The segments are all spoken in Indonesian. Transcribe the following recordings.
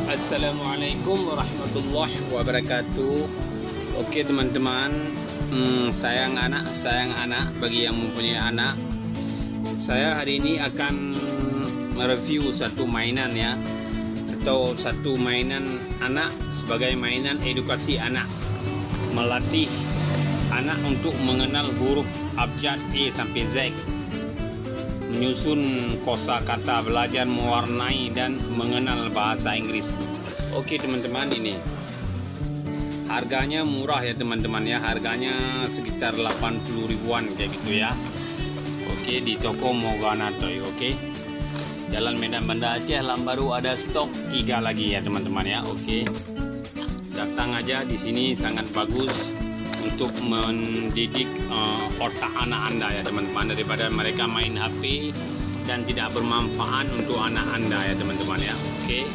Assalamualaikum warahmatullahi wabarakatuh. Oke teman-teman, sayang anak bagi yang mempunyai anak. Saya hari ini akan mereview satu mainan ya, atau satu mainan anak sebagai mainan edukasi anak, melatih anak untuk mengenal huruf abjad A sampai Z, menyusun kosakata, belajar mewarnai dan mengenal bahasa Inggris. Oke teman-teman, ini harganya murah ya teman-teman ya, harganya sekitar 80 ribuan kayak gitu ya. Oke, di toko Mogana Toy. Oke, Jalan Medan Banda Aceh, Lambaru, ada stok 3 lagi ya teman-teman ya. Oke, datang aja di sini, sangat bagus untuk mendidik otak anak Anda ya teman-teman, daripada mereka main HP dan tidak bermanfaat untuk anak Anda ya teman-teman ya. Oke,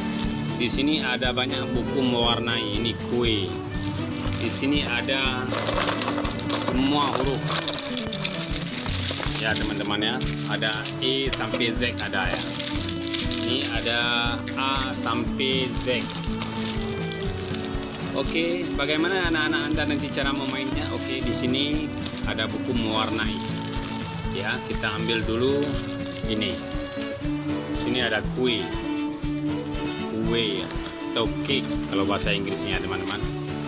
di sini ada banyak buku mewarnai, ini kue. Di sini ada semua huruf ya teman-teman ya, ada E sampai Z ada ya. Ini ada A sampai Z. Oke, bagaimana anak-anak Anda nanti cara memainnya? Oke, di sini ada buku mewarnai. Ya, kita ambil dulu ini. Di sini ada kue ya, atau cake kalau bahasa Inggrisnya teman-teman.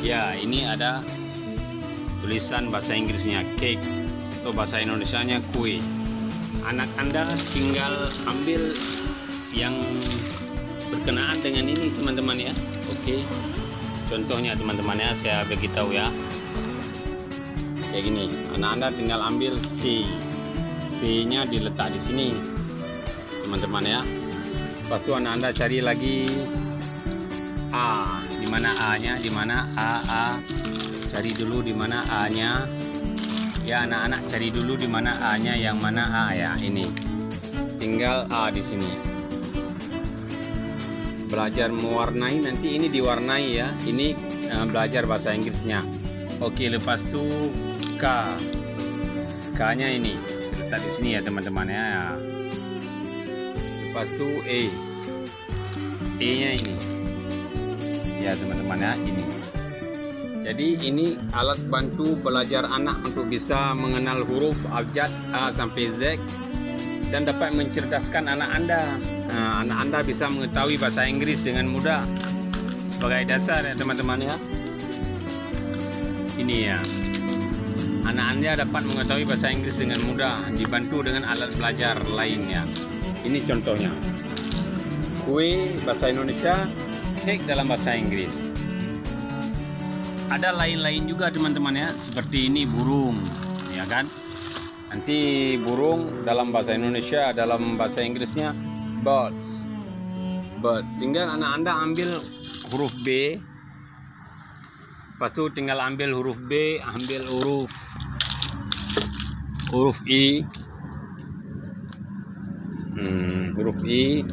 Ya, ini ada tulisan bahasa Inggrisnya cake, atau bahasa Indonesianya kue. Anak Anda tinggal ambil yang berkenaan dengan ini teman-teman ya. Oke. Contohnya teman-teman ya, saya beritahu ya, kayak gini. Anak Anda tinggal ambil C-nya diletak di sini teman-teman ya. Lepas itu anak Anda cari lagi A, di mana A-nya, di mana A, cari dulu di mana A-nya. Ya anak-anak, cari dulu di mana A-nya, yang mana A ya, ini. Tinggal A di sini. Belajar mewarnai, nanti ini diwarnai ya, ini belajar bahasa Inggrisnya. Oke, lepas itu K nya ini letak di sini ya teman-teman ya. Lepas itu E nya ini ya teman-teman ya, ini. Jadi ini alat bantu belajar anak untuk bisa mengenal huruf abjad A sampai Z dan dapat mencerdaskan anak Anda. Anak Anda bisa mengetahui bahasa Inggris dengan mudah sebagai dasar ya teman-teman ya. Ini ya, anak Anda dapat mengetahui bahasa Inggris dengan mudah dibantu dengan alat belajar lainnya. Ini contohnya, kue bahasa Indonesia, cake dalam bahasa Inggris. Ada lain-lain juga teman-teman ya, seperti ini burung ya kan. Nanti burung dalam bahasa Indonesia, dalam bahasa Inggrisnya bird. Tinggal anak Anda ambil huruf B, lepas itu tinggal ambil huruf B, ambil huruf I, huruf I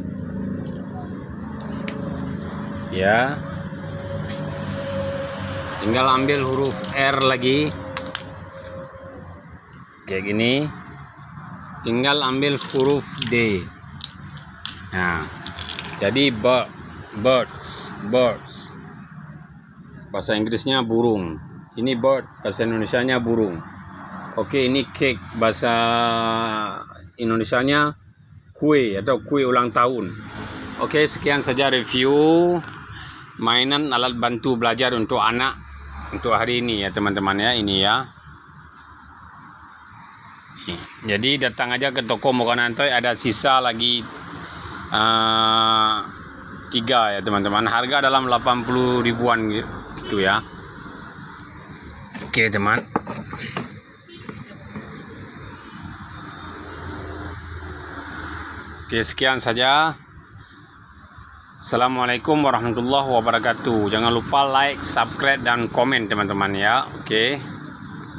ya, tinggal ambil huruf R lagi kayak gini, tinggal ambil huruf D. Nah, jadi birds. Bahasa Inggrisnya burung. Ini bird, bahasa Indonesianya burung. Oke, ini cake, bahasa Indonesianya kue atau kue ulang tahun. Oke, sekian saja review mainan alat bantu belajar untuk anak untuk hari ini ya teman-teman ya, ini ya. Jadi datang aja ke toko Mogana Toy, ada sisa lagi 3 ya teman-teman, harga dalam 80 ribuan gitu ya. Oke teman, oke sekian saja. Assalamualaikum warahmatullahi wabarakatuh. Jangan lupa like, subscribe dan komen teman-teman ya. Oke.